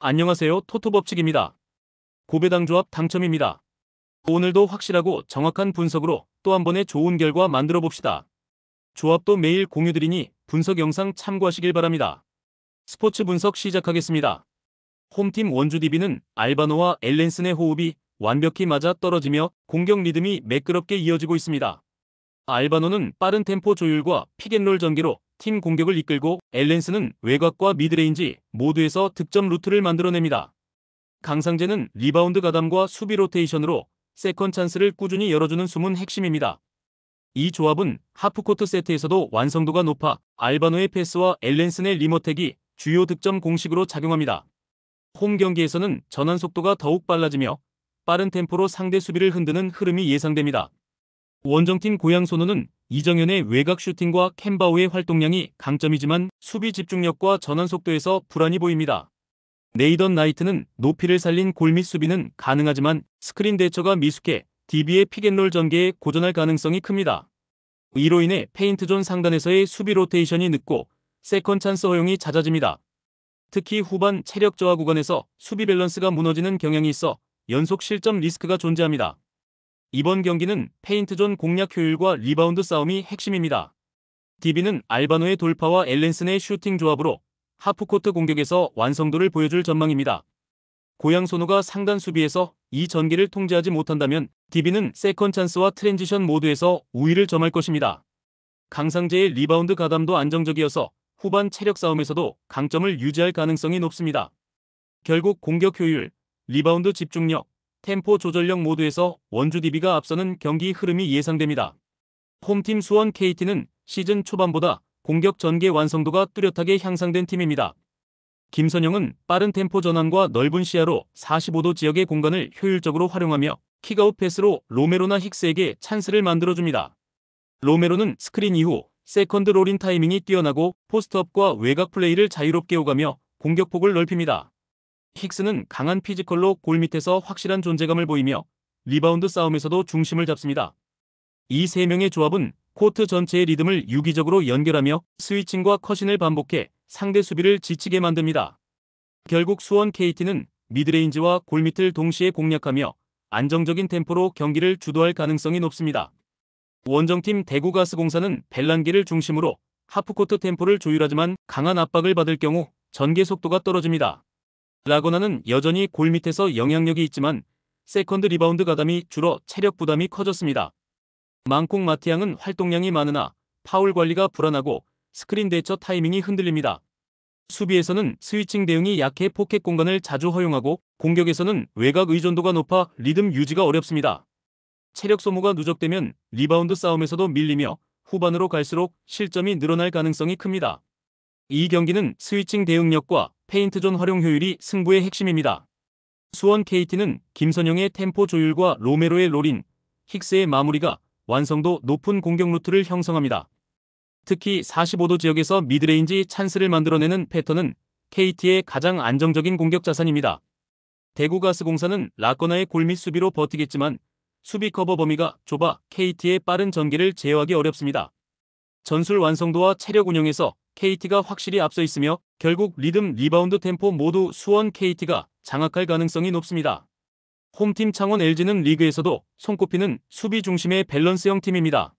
안녕하세요. 토토법칙입니다. 고배당 조합 당첨입니다. 오늘도 확실하고 정확한 분석으로 또 한 번의 좋은 결과 만들어 봅시다. 조합도 매일 공유드리니 분석 영상 참고하시길 바랍니다. 스포츠 분석 시작하겠습니다. 홈팀 원주 DB는 알바노와 엘렌슨의 호흡이 완벽히 맞아 떨어지며 공격 리듬이 매끄럽게 이어지고 있습니다. 알바노는 빠른 템포 조율과 픽앤롤 전개로 팀 공격을 이끌고 엘렌슨은 외곽과 미드레인지 모두에서 득점 루트를 만들어냅니다. 강상재는 리바운드 가담과 수비 로테이션으로 세컨 찬스를 꾸준히 열어주는 숨은 핵심입니다. 이 조합은 하프코트 세트에서도 완성도가 높아 알바노의 패스와 엘렌슨의 리머텍이 주요 득점 공식으로 작용합니다. 홈 경기에서는 전환 속도가 더욱 빨라지며 빠른 템포로 상대 수비를 흔드는 흐름이 예상됩니다. 원정팀 고양 소노는 이정현의 외곽 슈팅과 캔바우의 활동량이 강점이지만 수비 집중력과 전환 속도에서 불안이 보입니다. 네이던 나이트는 높이를 살린 골밑 수비는 가능하지만 스크린 대처가 미숙해 DB의 픽앤롤 전개에 고전할 가능성이 큽니다. 이로 인해 페인트존 상단에서의 수비 로테이션이 늦고 세컨 찬스 허용이 잦아집니다. 특히 후반 체력 저하 구간에서 수비 밸런스가 무너지는 경향이 있어 연속 실점 리스크가 존재합니다. 이번 경기는 페인트존 공략 효율과 리바운드 싸움이 핵심입니다. DB는 알바노의 돌파와 엘렌슨의 슈팅 조합으로 하프코트 공격에서 완성도를 보여줄 전망입니다. 고양 소노가 상단 수비에서 이 전개를 통제하지 못한다면 DB는 세컨 찬스와 트랜지션 모드에서 우위를 점할 것입니다. 강상재의 리바운드 가담도 안정적이어서 후반 체력 싸움에서도 강점을 유지할 가능성이 높습니다. 결국 공격 효율, 리바운드 집중력, 템포 조절력 모두에서 원주 DB가 앞서는 경기 흐름이 예상됩니다. 홈팀 수원 KT는 시즌 초반보다 공격 전개 완성도가 뚜렷하게 향상된 팀입니다. 김선영은 빠른 템포 전환과 넓은 시야로 45도 지역의 공간을 효율적으로 활용하며 킥아웃 패스로 로메로나 힉스에게 찬스를 만들어줍니다. 로메로는 스크린 이후 세컨드 롤인 타이밍이 뛰어나고 포스트업과 외곽 플레이를 자유롭게 오가며 공격폭을 넓힙니다. 힉스는 강한 피지컬로 골밑에서 확실한 존재감을 보이며 리바운드 싸움에서도 중심을 잡습니다. 이 세 명의 조합은 코트 전체의 리듬을 유기적으로 연결하며 스위칭과 컷신을 반복해 상대 수비를 지치게 만듭니다. 결국 수원 KT는 미드레인지와 골밑을 동시에 공략하며 안정적인 템포로 경기를 주도할 가능성이 높습니다. 원정팀 대구가스공사는 벨란기를 중심으로 하프코트 템포를 조율하지만 강한 압박을 받을 경우 전개 속도가 떨어집니다. 라거나는 여전히 골밑에서 영향력이 있지만 세컨드 리바운드 가담이 줄어 체력 부담이 커졌습니다. 망콩 마티앙은 활동량이 많으나 파울 관리가 불안하고 스크린 대처 타이밍이 흔들립니다. 수비에서는 스위칭 대응이 약해 포켓 공간을 자주 허용하고 공격에서는 외곽 의존도가 높아 리듬 유지가 어렵습니다. 체력 소모가 누적되면 리바운드 싸움에서도 밀리며 후반으로 갈수록 실점이 늘어날 가능성이 큽니다. 이 경기는 스위칭 대응력과 페인트존 활용 효율이 승부의 핵심입니다. 수원 KT는 김선영의 템포 조율과 로메로의 롤인, 힉스의 마무리가 완성도 높은 공격 루트를 형성합니다. 특히 45도 지역에서 미드레인지 찬스를 만들어내는 패턴은 KT의 가장 안정적인 공격 자산입니다. 대구가스공사는 라거나의 골밑 수비로 버티겠지만 수비 커버 범위가 좁아 KT의 빠른 전개를 제어하기 어렵습니다. 전술 완성도와 체력 운영에서 KT가 확실히 앞서 있으며 결국 리듬, 리바운드 템포 모두 수원 KT가 장악할 가능성이 높습니다. 홈팀 창원 LG는 리그에서도 손꼽히는 수비 중심의 밸런스형 팀입니다.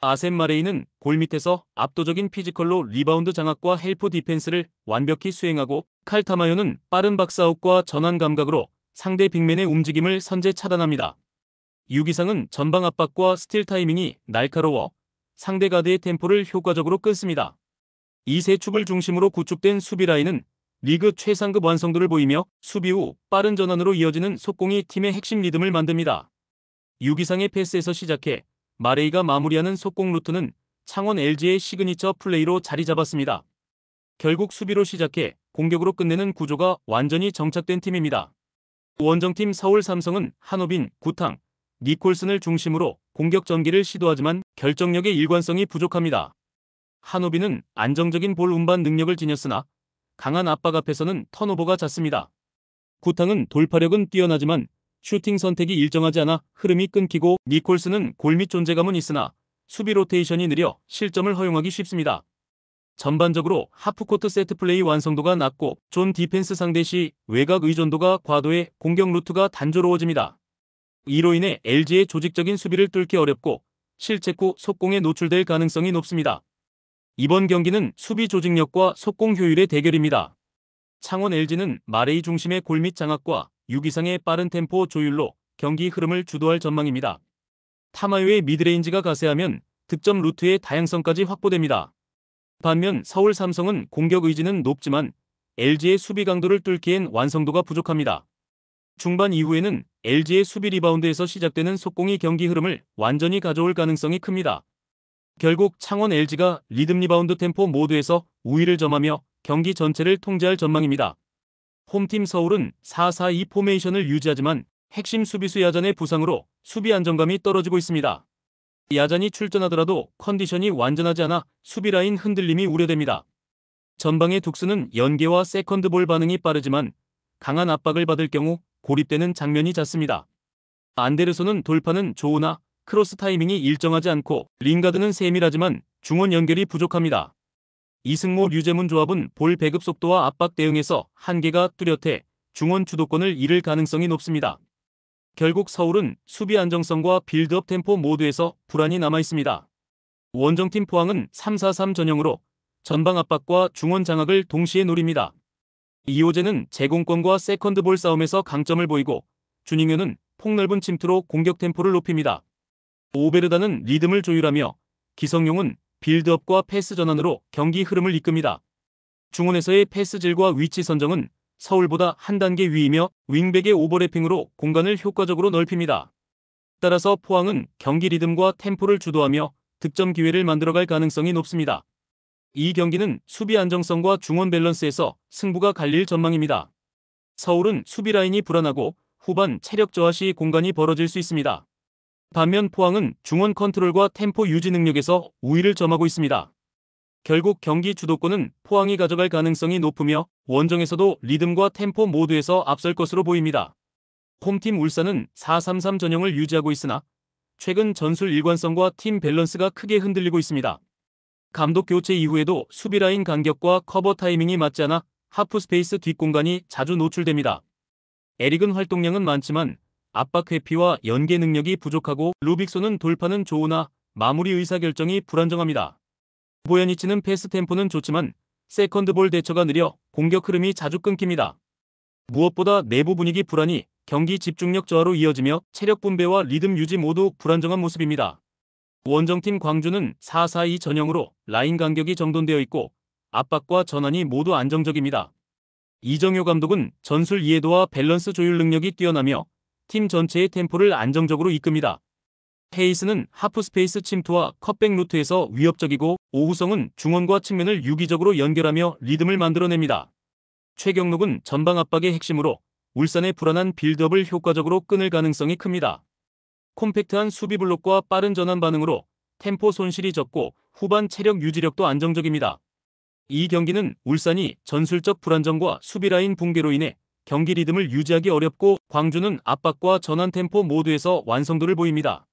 아셈 마레이는 골밑에서 압도적인 피지컬로 리바운드 장악과 헬프 디펜스를 완벽히 수행하고 칼타마요는 빠른 박스아웃과 전환 감각으로 상대 빅맨의 움직임을 선제 차단합니다. 유기상은 전방 압박과 스틸 타이밍이 날카로워 상대 가드의 템포를 효과적으로 끊습니다. 이 세 축을 중심으로 구축된 수비 라인은 리그 최상급 완성도를 보이며 수비 후 빠른 전환으로 이어지는 속공이 팀의 핵심 리듬을 만듭니다. 유기상의 패스에서 시작해 마레이가 마무리하는 속공 루트는 창원 LG의 시그니처 플레이로 자리 잡았습니다. 결국 수비로 시작해 공격으로 끝내는 구조가 완전히 정착된 팀입니다. 원정팀 서울 삼성은 한호빈, 구탕, 니콜슨을 중심으로 공격 전개를 시도하지만 결정력의 일관성이 부족합니다. 한호빈은 안정적인 볼 운반 능력을 지녔으나 강한 압박 앞에서는 턴오버가 잦습니다. 구탕은 돌파력은 뛰어나지만 슈팅 선택이 일정하지 않아 흐름이 끊기고 니콜슨은 골밑 존재감은 있으나 수비 로테이션이 느려 실점을 허용하기 쉽습니다. 전반적으로 하프코트 세트플레이 완성도가 낮고 존 디펜스 상대 시 외곽 의존도가 과도해 공격 루트가 단조로워집니다. 이로 인해 LG의 조직적인 수비를 뚫기 어렵고 실책 후 속공에 노출될 가능성이 높습니다. 이번 경기는 수비 조직력과 속공 효율의 대결입니다. 창원 LG는 마레이 중심의 골밑 장악과 6 이상의 빠른 템포 조율로 경기 흐름을 주도할 전망입니다. 타마요의 미드레인지가 가세하면 득점 루트의 다양성까지 확보됩니다. 반면 서울 삼성은 공격 의지는 높지만 LG의 수비 강도를 뚫기엔 완성도가 부족합니다. 중반 이후에는 LG의 수비 리바운드에서 시작되는 속공이 경기 흐름을 완전히 가져올 가능성이 큽니다. 결국 창원 LG가 리듬 리바운드 템포 모두에서 우위를 점하며 경기 전체를 통제할 전망입니다. 홈팀 서울은 4-4-2 포메이션을 유지하지만 핵심 수비수 야잔의 부상으로 수비 안정감이 떨어지고 있습니다. 야잔이 출전하더라도 컨디션이 완전하지 않아 수비 라인 흔들림이 우려됩니다. 전방의 둑스는 연계와 세컨드볼 반응이 빠르지만 강한 압박을 받을 경우 고립되는 장면이 잦습니다. 안데르손은 돌파는 좋으나 크로스 타이밍이 일정하지 않고 링가드는 세밀하지만 중원 연결이 부족합니다. 이승모 류재문 조합은 볼 배급 속도와 압박 대응에서 한계가 뚜렷해 중원 주도권을 잃을 가능성이 높습니다. 결국 서울은 수비 안정성과 빌드업 템포 모두에서 불안이 남아있습니다. 원정팀 포항은 3-4-3 전형으로 전방 압박과 중원 장악을 동시에 노립니다. 이호재는 제공권과 세컨드볼 싸움에서 강점을 보이고 주닝현은 폭넓은 침투로 공격 템포를 높입니다. 오베르다는 리듬을 조율하며 기성용은 빌드업과 패스 전환으로 경기 흐름을 이끕니다. 중원에서의 패스질과 위치 선정은 서울보다 한 단계 위이며 윙백의 오버래핑으로 공간을 효과적으로 넓힙니다. 따라서 포항은 경기 리듬과 템포를 주도하며 득점 기회를 만들어갈 가능성이 높습니다. 이 경기는 수비 안정성과 중원 밸런스에서 승부가 갈릴 전망입니다. 서울은 수비 라인이 불안하고 후반 체력 저하 시 공간이 벌어질 수 있습니다. 반면 포항은 중원 컨트롤과 템포 유지 능력에서 우위를 점하고 있습니다. 결국 경기 주도권은 포항이 가져갈 가능성이 높으며 원정에서도 리듬과 템포 모두에서 앞설 것으로 보입니다. 홈팀 울산은 4-3-3 전형을 유지하고 있으나 최근 전술 일관성과 팀 밸런스가 크게 흔들리고 있습니다. 감독 교체 이후에도 수비 라인 간격과 커버 타이밍이 맞지 않아 하프 스페이스 뒷공간이 자주 노출됩니다. 에릭은 활동량은 많지만 압박 회피와 연계 능력이 부족하고 루빅소는 돌파는 좋으나 마무리 의사결정이 불안정합니다. 보야니치는 패스 템포는 좋지만 세컨드볼 대처가 느려 공격 흐름이 자주 끊깁니다. 무엇보다 내부 분위기 불안이 경기 집중력 저하로 이어지며 체력 분배와 리듬 유지 모두 불안정한 모습입니다. 원정팀 광주는 4-4-2 전형으로 라인 간격이 정돈되어 있고 압박과 전환이 모두 안정적입니다. 이정효 감독은 전술 이해도와 밸런스 조율 능력이 뛰어나며 팀 전체의 템포를 안정적으로 이끕니다. 헤이스는 하프 스페이스 침투와 컷백 루트에서 위협적이고 오후성은 중원과 측면을 유기적으로 연결하며 리듬을 만들어냅니다. 최경록은 전방 압박의 핵심으로 울산의 불안한 빌드업을 효과적으로 끊을 가능성이 큽니다. 콤팩트한 수비 블록과 빠른 전환 반응으로 템포 손실이 적고 후반 체력 유지력도 안정적입니다. 이 경기는 울산이 전술적 불안정과 수비 라인 붕괴로 인해 경기 리듬을 유지하기 어렵고 광주는 압박과 전환 템포 모두에서 완성도를 보입니다.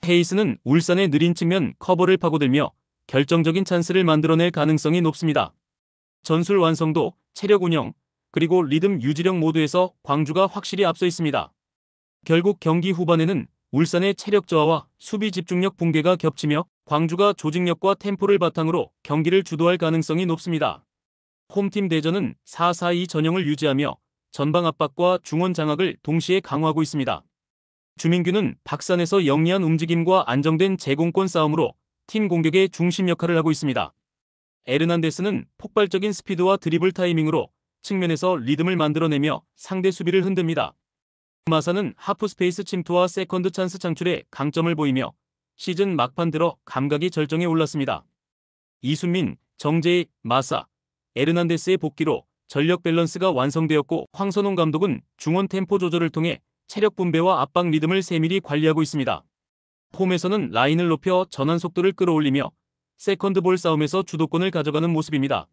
헤이스는 울산의 느린 측면 커버를 파고들며 결정적인 찬스를 만들어낼 가능성이 높습니다. 전술 완성도, 체력 운영, 그리고 리듬 유지력 모두에서 광주가 확실히 앞서 있습니다. 결국 경기 후반에는 울산의 체력 저하와 수비 집중력 붕괴가 겹치며 광주가 조직력과 템포를 바탕으로 경기를 주도할 가능성이 높습니다. 홈팀 대전은 4-4-2 전형을 유지하며 전방 압박과 중원 장악을 동시에 강화하고 있습니다. 주민규는 박산에서 영리한 움직임과 안정된 제공권 싸움으로 팀 공격의 중심 역할을 하고 있습니다. 에르난데스는 폭발적인 스피드와 드리블 타이밍으로 측면에서 리듬을 만들어내며 상대 수비를 흔듭니다. 마사는 하프 스페이스 침투와 세컨드 찬스 창출에 강점을 보이며 시즌 막판 들어 감각이 절정에 올랐습니다. 이순민, 정재희, 마사, 에르난데스의 복귀로 전력 밸런스가 완성되었고 황선홍 감독은 중원 템포 조절을 통해 체력 분배와 압박 리듬을 세밀히 관리하고 있습니다. 홈에서는 라인을 높여 전환 속도를 끌어올리며 세컨드볼 싸움에서 주도권을 가져가는 모습입니다.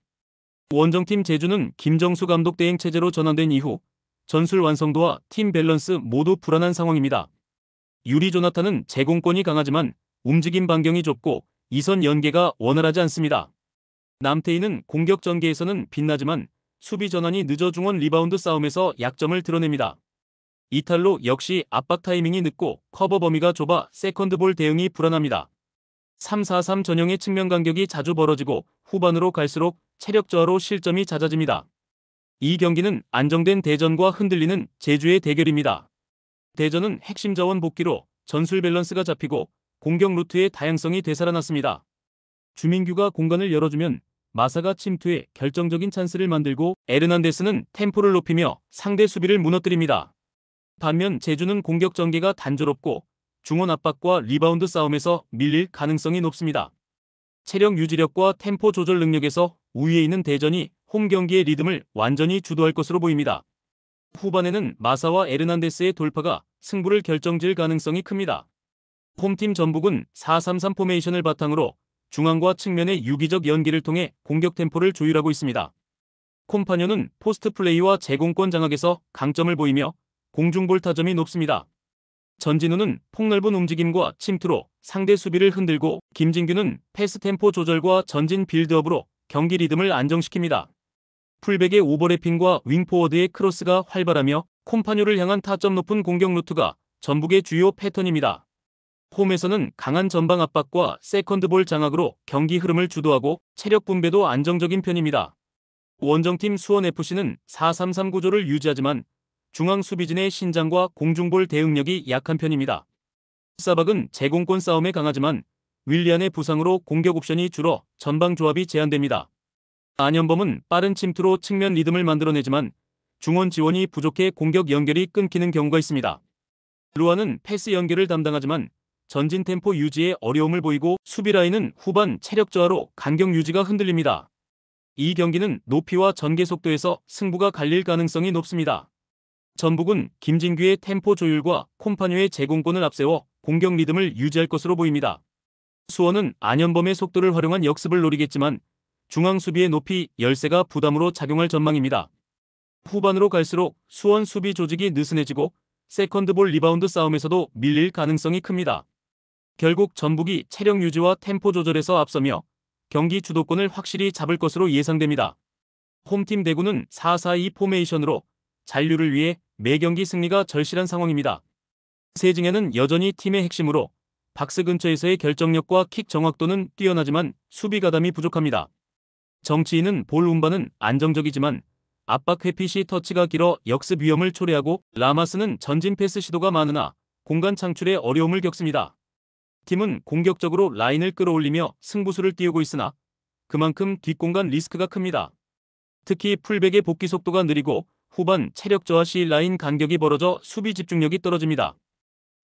원정팀 제주는 김정수 감독 대행 체제로 전환된 이후 전술 완성도와 팀 밸런스 모두 불안한 상황입니다. 유리 조나탄은 제공권이 강하지만 움직임 반경이 좁고 이선 연계가 원활하지 않습니다. 남태희는 공격 전개에서는 빛나지만 수비 전환이 늦어 중원 리바운드 싸움에서 약점을 드러냅니다. 이탈로 역시 압박 타이밍이 늦고 커버 범위가 좁아 세컨드볼 대응이 불안합니다. 3-4-3 전형의 측면 간격이 자주 벌어지고 후반으로 갈수록 체력 저하로 실점이 잦아집니다. 이 경기는 안정된 대전과 흔들리는 제주의 대결입니다. 대전은 핵심 자원 복귀로 전술 밸런스가 잡히고 공격 루트의 다양성이 되살아났습니다. 주민규가 공간을 열어주면 마사가 침투해 결정적인 찬스를 만들고 에르난데스는 템포를 높이며 상대 수비를 무너뜨립니다. 반면 제주는 공격 전개가 단조롭고 중원 압박과 리바운드 싸움에서 밀릴 가능성이 높습니다. 체력 유지력과 템포 조절 능력에서 우위에 있는 대전이 홈 경기의 리듬을 완전히 주도할 것으로 보입니다. 후반에는 마사와 에르난데스의 돌파가 승부를 결정질 가능성이 큽니다. 홈팀 전북은 4-3-3 포메이션을 바탕으로 중앙과 측면의 유기적 연기를 통해 공격 템포를 조율하고 있습니다. 콤파뇨는 포스트 플레이와 제공권 장악에서 강점을 보이며 공중볼 타점이 높습니다. 전진우는 폭넓은 움직임과 침투로 상대 수비를 흔들고 김진규는 패스 템포 조절과 전진 빌드업으로 경기 리듬을 안정시킵니다. 풀백의 오버래핑과 윙포워드의 크로스가 활발하며 콤파뇨를 향한 타점 높은 공격 루트가 전북의 주요 패턴입니다. 홈에서는 강한 전방 압박과 세컨드볼 장악으로 경기 흐름을 주도하고 체력 분배도 안정적인 편입니다. 원정팀 수원FC는 4-3-3 구조를 유지하지만 중앙 수비진의 신장과 공중볼 대응력이 약한 편입니다. 사박은 제공권 싸움에 강하지만 윌리안의 부상으로 공격 옵션이 줄어 전방 조합이 제한됩니다. 안현범은 빠른 침투로 측면 리듬을 만들어내지만 중원 지원이 부족해 공격 연결이 끊기는 경우가 있습니다. 루아는 패스 연결을 담당하지만 전진 템포 유지에 어려움을 보이고 수비 라인은 후반 체력 저하로 간격 유지가 흔들립니다. 이 경기는 높이와 전개 속도에서 승부가 갈릴 가능성이 높습니다. 전북은 김진규의 템포 조율과 콤파뇨의 제공권을 앞세워 공격 리듬을 유지할 것으로 보입니다. 수원은 안현범의 속도를 활용한 역습을 노리겠지만 중앙 수비의 높이 열세가 부담으로 작용할 전망입니다. 후반으로 갈수록 수원 수비 조직이 느슨해지고 세컨드볼 리바운드 싸움에서도 밀릴 가능성이 큽니다. 결국 전북이 체력 유지와 템포 조절에서 앞서며 경기 주도권을 확실히 잡을 것으로 예상됩니다. 홈팀 대구는 4-4-2 포메이션으로 잔류를 위해 매경기 승리가 절실한 상황입니다. 세징야는 여전히 팀의 핵심으로 박스 근처에서의 결정력과 킥 정확도는 뛰어나지만 수비 가담이 부족합니다. 정치인은 볼 운반은 안정적이지만 압박 회피 시 터치가 길어 역습 위험을 초래하고 라마스는 전진 패스 시도가 많으나 공간 창출에 어려움을 겪습니다. 팀은 공격적으로 라인을 끌어올리며 승부수를 띄우고 있으나 그만큼 뒷공간 리스크가 큽니다. 특히 풀백의 복귀 속도가 느리고 후반 체력 저하 시 라인 간격이 벌어져 수비 집중력이 떨어집니다.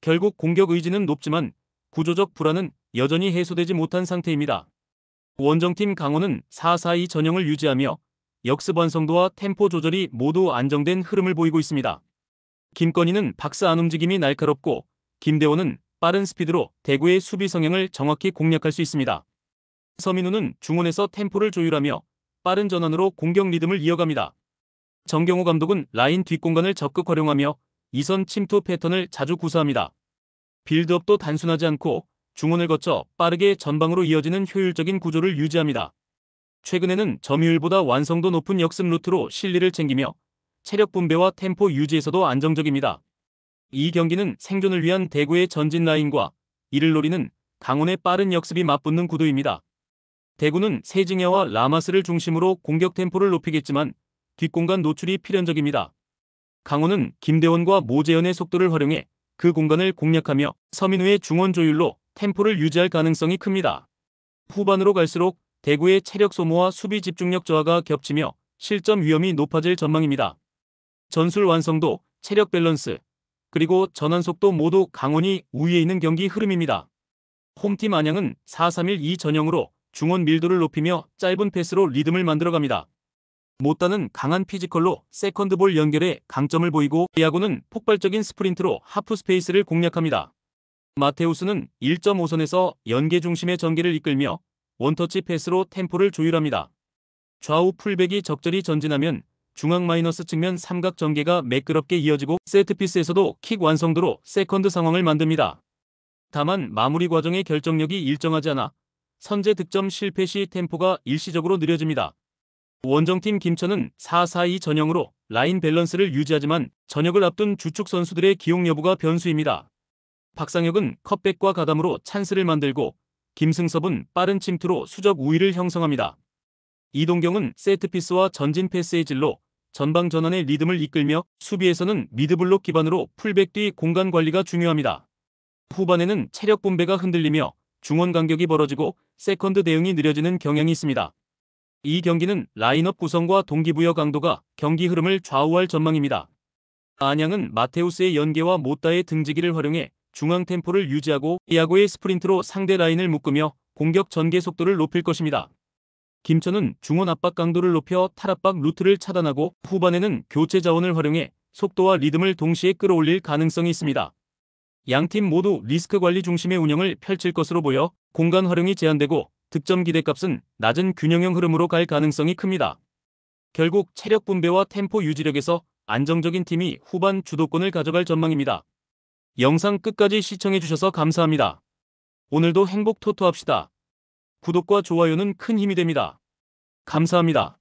결국 공격 의지는 높지만 구조적 불안은 여전히 해소되지 못한 상태입니다. 원정팀 강원은 4-4-2 전형을 유지하며 역습 완성도와 템포 조절이 모두 안정된 흐름을 보이고 있습니다. 김건희는 박스 안 움직임이 날카롭고 김대원은 빠른 스피드로 대구의 수비 성향을 정확히 공략할 수 있습니다. 서민우는 중원에서 템포를 조율하며 빠른 전환으로 공격 리듬을 이어갑니다. 정경호 감독은 라인 뒷공간을 적극 활용하며 이선 침투 패턴을 자주 구사합니다. 빌드업도 단순하지 않고 중원을 거쳐 빠르게 전방으로 이어지는 효율적인 구조를 유지합니다. 최근에는 점유율보다 완성도 높은 역습 루트로 실리를 챙기며 체력 분배와 템포 유지에서도 안정적입니다. 이 경기는 생존을 위한 대구의 전진 라인과 이를 노리는 강원의 빠른 역습이 맞붙는 구도입니다. 대구는 세징야와 라마스를 중심으로 공격 템포를 높이겠지만 뒷공간 노출이 필연적입니다. 강원은 김대원과 모재현의 속도를 활용해 그 공간을 공략하며 서민우의 중원 조율로 템포를 유지할 가능성이 큽니다. 후반으로 갈수록 대구의 체력 소모와 수비 집중력 저하가 겹치며 실점 위험이 높아질 전망입니다. 전술 완성도, 체력 밸런스, 그리고 전환 속도 모두 강원이 우위에 있는 경기 흐름입니다. 홈팀 안양은 4-3-1-2 전형으로 중원 밀도를 높이며 짧은 패스로 리듬을 만들어갑니다. 못다는 강한 피지컬로 세컨드볼 연결에 강점을 보이고 야구는 폭발적인 스프린트로 하프 스페이스를 공략합니다. 마테우스는 1.5선에서 연계 중심의 전개를 이끌며 원터치 패스로 템포를 조율합니다. 좌우 풀백이 적절히 전진하면 중앙 마이너스 측면 삼각 전개가 매끄럽게 이어지고 세트피스에서도 킥 완성도로 세컨드 상황을 만듭니다. 다만 마무리 과정의 결정력이 일정하지 않아 선제 득점 실패 시 템포가 일시적으로 느려집니다. 원정팀 김천은 4-4-2 전형으로 라인 밸런스를 유지하지만 저녁을 앞둔 주축 선수들의 기용 여부가 변수입니다. 박상혁은 컵백과 가담으로 찬스를 만들고 김승섭은 빠른 침투로 수적 우위를 형성합니다. 이동경은 세트피스와 전진 패스의 질로 전방 전환의 리듬을 이끌며 수비에서는 미드블록 기반으로 풀백 뒤 공간 관리가 중요합니다. 후반에는 체력 분배가 흔들리며 중원 간격이 벌어지고 세컨드 대응이 느려지는 경향이 있습니다. 이 경기는 라인업 구성과 동기부여 강도가 경기 흐름을 좌우할 전망입니다. 안양은 마테우스의 연계와 모따의 등지기를 활용해 중앙 템포를 유지하고 야구의 스프린트로 상대 라인을 묶으며 공격 전개 속도를 높일 것입니다. 김천은 중원 압박 강도를 높여 탈압박 루트를 차단하고 후반에는 교체 자원을 활용해 속도와 리듬을 동시에 끌어올릴 가능성이 있습니다. 양팀 모두 리스크 관리 중심의 운영을 펼칠 것으로 보여 공간 활용이 제한되고 득점 기대값은 낮은 균형형 흐름으로 갈 가능성이 큽니다. 결국 체력 분배와 템포 유지력에서 안정적인 팀이 후반 주도권을 가져갈 전망입니다. 영상 끝까지 시청해주셔서 감사합니다. 오늘도 행복 토토합시다. 구독과 좋아요는 큰 힘이 됩니다. 감사합니다.